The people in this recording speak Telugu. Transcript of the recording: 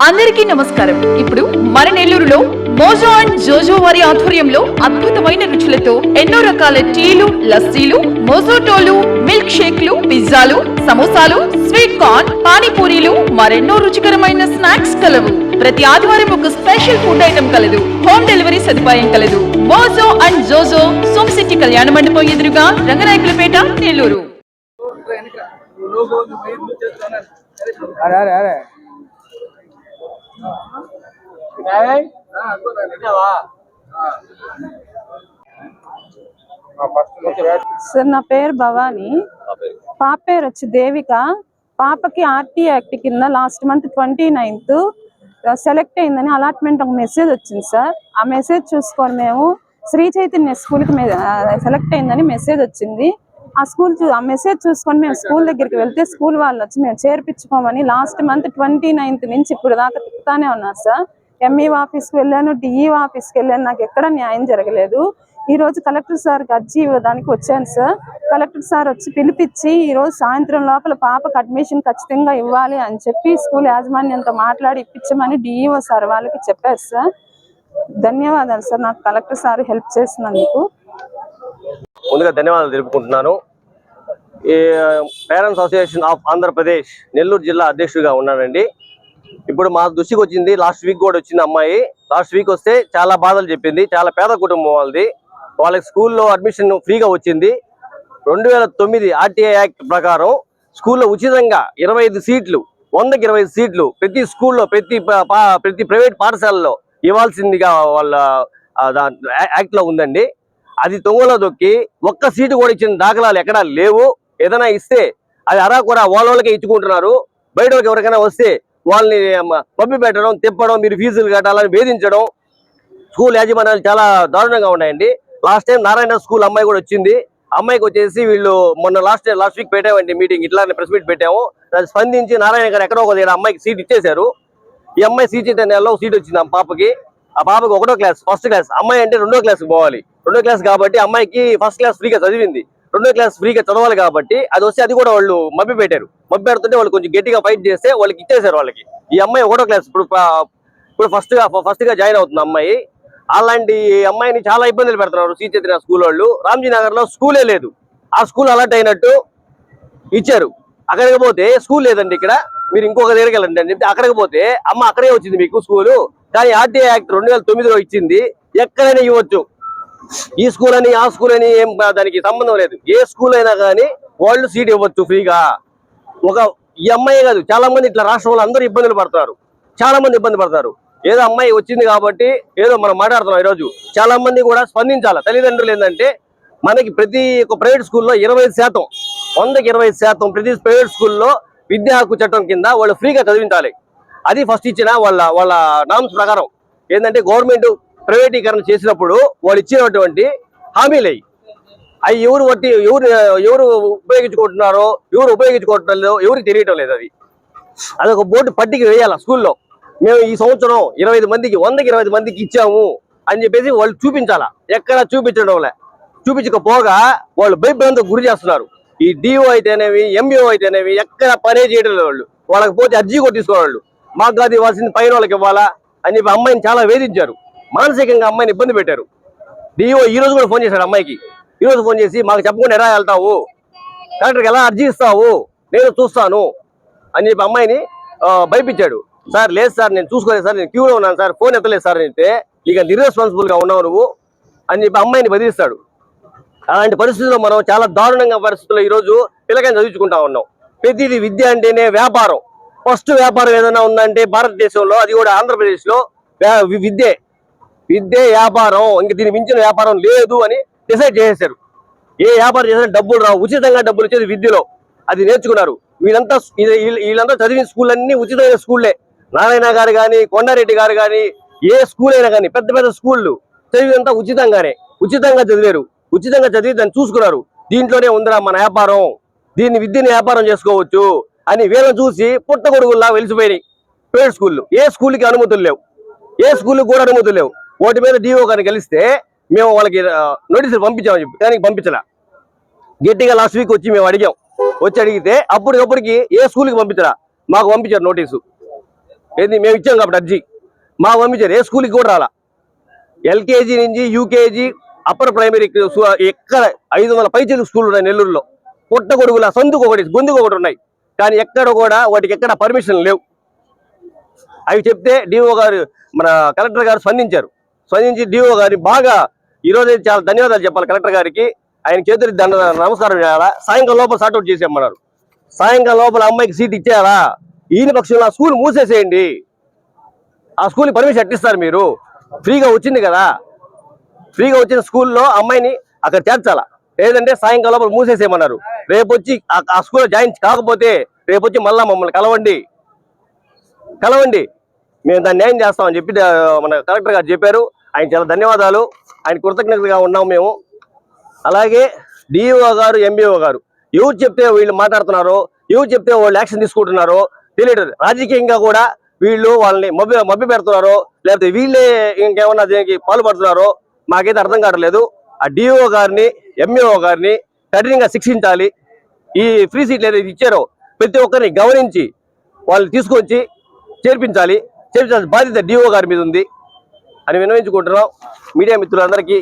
అందరికీ నమస్కారం. ఇప్పుడు మన నెల్లూరులో మోజో అండ్ జోజో వారి ఆధ్వర్యంలో అద్భుతమైన రుచులతో ఎన్నో రకాల టీలు, లస్సీలు, మోజోటోలు, మిల్క్ షేక్లు, పిజ్జాలు, సమోసాలు, స్వీట్ కార్న్, పానీపూరీలు, మరెన్నో రుచికరమైన స్నాక్స్ కలవు. ప్రతి ఆదివారం ఒక స్పెషల్ ఫుడ్ ఐటమ్ కలదు. హోమ్ డెలివరీ సదుపాయం కలదు. మోజో అండ్ జోజో, సోమ్ సిటీ కళ్యాణ మండపం ఎదురుగా, రంగనాయకులపేట, నెల్లూరు. సార్ నా పేరు భవానీ, పాప పేరు వచ్చి దేవిక. పాపకి ఆర్టీ యాక్ట్ కింద లాస్ట్ మంత్ 29th సెలెక్ట్ అయిందని అలాట్మెంట్ ఒక మెసేజ్ వచ్చింది సార్. ఆ మెసేజ్ చూసుకొని మేము శ్రీ చైతన్య స్కూల్కి సెలెక్ట్ అయిందని మెసేజ్ వచ్చింది. ఆ మెసేజ్ చూసుకొని మేము స్కూల్ దగ్గరికి వెళ్తే స్కూల్ వాళ్ళు వచ్చి మేము చేర్పించుకోమని లాస్ట్ మంత్ 29th నుంచి ఇప్పుడు దాకా తిప్పుతానే ఉన్నారు సార్. ఎంఈఓ ఆఫీస్కి వెళ్ళాను, డిఈఓ ఆఫీస్కి వెళ్ళాను, నాకు ఎక్కడ న్యాయం జరగలేదు. ఈ రోజు కలెక్టర్ సార్కి అర్జీ ఇవ్వడానికి వచ్చాను సార్. కలెక్టర్ సార్ వచ్చి పిలిపించి ఈ రోజు సాయంత్రం లోపల పాపకు అడ్మిషన్ ఖచ్చితంగా ఇవ్వాలి అని చెప్పి స్కూల్ యాజమాన్యంతో మాట్లాడి ఇప్పించమని డిఈఓ సార్ వాళ్ళకి చెప్పారు సార్. ధన్యవాదాలు సార్, నాకు కలెక్టర్ సార్ హెల్ప్ చేసినందుకు. ముందుగా ధన్యవాదాలు తెలుపుకుంటున్నాను. ఈ parents association of Andhra Pradesh Nellore జిల్లా అధ్యక్షుడిగా ఉన్నానండి. ఇప్పుడు మా దృష్టికి వచ్చింది, లాస్ట్ వీక్ కూడా వచ్చింది అమ్మాయి. లాస్ట్ వీక్ వస్తే చాలా బాధలు చెప్పింది. చాలా పేద కుటుంబం వాళ్ళది. వాళ్ళకి స్కూల్లో అడ్మిషన్ ఫ్రీగా వచ్చింది. 2009 ఆర్టీఐ యాక్ట్ ప్రకారం స్కూల్లో ఉచితంగా 25 సీట్లు, 100కి 25 సీట్లు ప్రతి స్కూల్లో, ప్రతి ప్రైవేట్ పాఠశాలలో ఇవ్వాల్సిందిగా వాళ్ళ యాక్ట్ లో ఉందండి. అది తొంగలో దొక్కి ఒక్క సీటు కూడా ఇచ్చిన దాఖలాలు ఎక్కడా లేవు. ఏదైనా ఇస్తే అది అరాకొరా వాళ్ళకే ఇచ్చుకుంటున్నారు. బయట వాళ్ళకి ఎవరికైనా వస్తే వాళ్ళని పంపి పెట్టడం, తిప్పడం, మీరు ఫీజులు కట్టాలని వేధించడం స్కూల్ యాజమాన్యాలు చాలా దారుణంగా ఉన్నాయండి. లాస్ట్ టైం నారాయణ స్కూల్ అమ్మాయి కూడా వచ్చింది. అమ్మాయికి వచ్చేసి వీళ్ళు మొన్న లాస్ట్ వీక్ పెట్టామండి మీటింగ్, ఇట్లానే ప్రెస్ మీట్ పెట్టాము. దాన్ని స్పందించి నారాయణ గారు ఎక్కడో ఒక అమ్మాయికి సీట్ ఇచ్చేశారు. ఈ అమ్మాయి నెలలో సీట్ వచ్చింది ఆ పాపకి. ఆ పాపకి 1వ క్లాస్, ఫస్ట్ క్లాస్. అమ్మాయి అంటే 2వ క్లాస్కి పోవాలి. 2వ క్లాస్ కాబట్టి అమ్మాయికి ఫస్ట్ క్లాస్ ఫ్రీగా చదివింది. 2వ క్లాస్ ఫ్రీగా చదవాలి కాబట్టి అది వస్తే అది కూడా వాళ్ళు మభ్య పెట్టారు. మభ్య పెడుతుంటే వాళ్ళు కొంచెం గట్టిగా ఫైట్ చేస్తే వాళ్ళకి ఇచ్చేసారు వాళ్ళకి. ఈ అమ్మాయి 1వ క్లాస్ ఇప్పుడు ఫస్ట్ గా జాయిన్ అవుతుంది అమ్మాయి. అలాంటి అమ్మాయిని చాలా ఇబ్బందులు పెడుతున్నారు శ్రీ చైతన్య స్కూల్ వాళ్ళు. రామ్జీ నగర్ లో స్కూలే లేదు. ఆ స్కూల్ అలర్ట్ అయినట్టు ఇచ్చారు. అక్కడికి పోతే స్కూల్ లేదండి, ఇక్కడ మీరు ఇంకొక దగ్గరికి వెళ్ళండి అని చెప్తే అక్కడికి పోతే అమ్మ అక్కడే వచ్చింది మీకు స్కూలు, కానీ ఆర్టీఐ యాక్ట్ 2009లో ఇచ్చింది, ఎక్కడైనా ఇవ్వచ్చు. ఈ స్కూల్ అని ఆ స్కూల్ అని ఏం దానికి సంబంధం లేదు. ఏ స్కూల్ అయినా కానీ వాళ్ళు సీట్ ఇవ్వచ్చు ఫ్రీగా. ఈ అమ్మాయి కాదు, చాలా మంది ఇట్లా రాష్ట్రంలో అందరూ ఇబ్బందులు పడతారు. చాలా మంది ఇబ్బంది పడతారు. ఏదో అమ్మాయి వచ్చింది కాబట్టి ఏదో మనం మాట్లాడుతున్నాం. ఈరోజు చాలా మంది కూడా స్పందించాలి. తల్లిదండ్రులు ఏంటంటే మనకి ప్రతి ఒక్క ప్రైవేట్ స్కూల్లో 25%, 100కి 25% ప్రతి ప్రైవేట్ స్కూల్లో విద్యా హక్కు చట్టం కింద వాళ్ళు ఫ్రీగా చదివించాలి. అది ఫస్ట్ ఇచ్చిన వాళ్ళ నామ్స్ ప్రకారం ఏంటంటే గవర్నమెంట్ ప్రైవేటీకరణ చేసినప్పుడు వాళ్ళు ఇచ్చినటువంటి హామీలు అవి ఎవరు ఉపయోగించుకుంటున్నారో, ఎవరు ఉపయోగించుకోవటం లేదో ఎవరికి తెలియటం లేదు. అదొక బోర్డు పట్టికి వేయాలి స్కూల్లో. మేము ఈ సంవత్సరం 25 మందికి, 100కి 25 మందికి ఇచ్చాము అని చెప్పేసి వాళ్ళు చూపించాలా. ఎక్కడ చూపించడంలే. చూపించకపోగా వాళ్ళు భయభ్రాంతికి గురి చేస్తున్నారు. ఈ డిఓ అయితేనేవి, ఎంఈఓ అయితేనేవి ఎక్కడ పనే చేయడం లేదు. వాళ్ళు వాళ్ళకి పోతే అర్జీ కూడా తీసుకోవాలి. మాకు కాదు ఇవ్వాల్సింది పైన వాళ్ళకి ఇవ్వాలా అని చెప్పి అమ్మాయిని చాలా వేధించారు. మానసికంగా అమ్మాయిని ఇబ్బంది పెట్టారు. డిఓ ఈ రోజు కూడా ఫోన్ చేశాడు అమ్మాయికి. ఈ రోజు ఫోన్ చేసి మాకు చెప్పకుండా ఎలా వెళ్తావు, కలెక్టర్కి ఎలా అర్జీ ఇస్తావు, నేను చూస్తాను అని చెప్పి అమ్మాయిని భయపించాడు. సార్ లేదు సార్, నేను చూసుకోలేదు సార్, నేను క్యూలో ఉన్నాను సార్, ఫోన్ ఎత్తలేదు సార్ అని చెప్తే ఇక ఇర్రెస్పాన్సిబుల్ గా ఉన్నావు నువ్వు అని చెప్పి అమ్మాయిని బదిలిస్తాడు. అలాంటి పరిస్థితుల్లో మనం చాలా దారుణంగా పరిస్థితుల్లో ఈరోజు పిల్లకాయని చదివించుకుంటా ఉన్నాం. ప్రతిదీ విద్య అంటేనే వ్యాపారం. ఫస్ట్ వ్యాపారం ఏదైనా ఉందంటే భారతదేశంలో, అది కూడా ఆంధ్రప్రదేశ్ లో విద్య వ్యాపారం. ఇంక దీన్ని మించిన వ్యాపారం లేదు అని డిసైడ్ చేసేశారు. ఏ వ్యాపారం చేసినా డబ్బులు రావు, ఉచితంగా డబ్బులు వచ్చేది విద్యలో. అది నేర్చుకున్నారు. వీళ్ళంతా చదివిన స్కూల్ అన్ని ఉచితమైన స్కూళ్ళే. నారాయణ గారు కానీ, కొండారెడ్డి గారు కానీ, ఏ స్కూల్ అయినా కానీ పెద్ద పెద్ద స్కూళ్ళు చదివినంతా ఉచితంగా చదివారు. ఉచితంగా చదివి దాన్ని చూసుకున్నారు. దీంట్లోనే ఉందిరా మన వ్యాపారం, విద్యని వ్యాపారం చేసుకోవచ్చు అని వీళ్ళని చూసి పుట్టగొడుగుల్లా వెలిసిపోయినాయి ప్రైవేట్ స్కూళ్ళు. ఏ స్కూల్కి అనుమతులు లేవు, ఏ స్కూల్కి కూడా అనుమతులు లేవు. వాటి మీద డిఓ గారిని కలిస్తే మేము వాళ్ళకి నోటీసులు పంపించామని చెప్పి, కానీ పంపించలే. గట్టిగా లాస్ట్ వీక్ వచ్చి మేము అడిగితే అప్పటికప్పటికి ఏ స్కూల్కి పంపించరా, మాకు పంపించారు నోటీసు. ఏంది మేము ఇచ్చాం కాబట్టి అర్జీ మా పంపించారు. ఏ స్కూల్కి కూడా రాలా. ఎల్కేజీ నుంచి యూకేజీ అప్పర్ ప్రైమరీ ఎక్కడ 500 పైచీలు స్కూల్ ఉన్నాయి నెల్లూరులో. పుట్టగొడుగుల సందుకు ఒకటి గొంతుకు ఒకటి ఉన్నాయి, కానీ ఎక్కడ కూడా వాటికి ఎక్కడ పర్మిషన్ లేవు. అవి చెప్తే డిఓ గారు మన కలెక్టర్ గారు స్పందించి డిఓ గారిని బాగా ఈరోజు చాలా ధన్యవాదాలు చెప్పాలి కలెక్టర్ గారికి. ఆయన చేతులు నమస్కారం చేయాలా. సాయంకాలం లోపల సార్ట్అవుట్ చేసేయమన్నారు. సాయంకాలం లోపల అమ్మాయికి సీట్ ఇచ్చేయాలా. ఈయన పక్షంలో ఆ స్కూల్ మూసేసేయండి. ఆ స్కూల్కి పర్మిషన్ ఎట్టిస్తారు మీరు? ఫ్రీగా వచ్చింది కదా, ఫ్రీగా వచ్చిన స్కూల్లో అమ్మాయిని అక్కడ చేర్చాలా. లేదంటే సాయంకాలం లోపల మూసేసేయమన్నారు. రేపు వచ్చి ఆ స్కూల్లో జాయిన్ కాకపోతే రేపు వచ్చి మళ్ళా మమ్మల్ని కలవండి, మేము దాన్ని న్యాయం చేస్తామని చెప్పి మన కలెక్టర్ గారు చెప్పారు. ఆయన చాలా ధన్యవాదాలు, ఆయన కృతజ్ఞతగా ఉన్నాం మేము. అలాగే డిఓ గారు, ఎంబీఓ గారు ఎవరు చెప్తే వీళ్ళు మాట్లాడుతున్నారో, ఎవరు చెప్తే వాళ్ళు యాక్షన్ తీసుకుంటున్నారో తెలియదు. రాజకీయంగా కూడా వీళ్ళు వాళ్ళని మభ్య పెడుతున్నారో లేకపోతే వీళ్ళే ఇంకేమన్నా దీనికి పాల్పడుతున్నారో మాకైతే అర్థం కావట్లేదు. ఆ డిఓ గారిని, ఎంఈఓ గారిని కఠినంగా శిక్షించాలి. ఈ ఫ్రీ సీట్లు ఏదైతే ఇచ్చారో ప్రతి ఒక్కరిని గమనించి వాళ్ళు తీసుకొచ్చి చేర్పించాల్సిన బాధ్యత డిఓ గారి మీద ఉంది అని విన్నవించుకుంటున్నాం. మీడియా మిత్రులందరికీ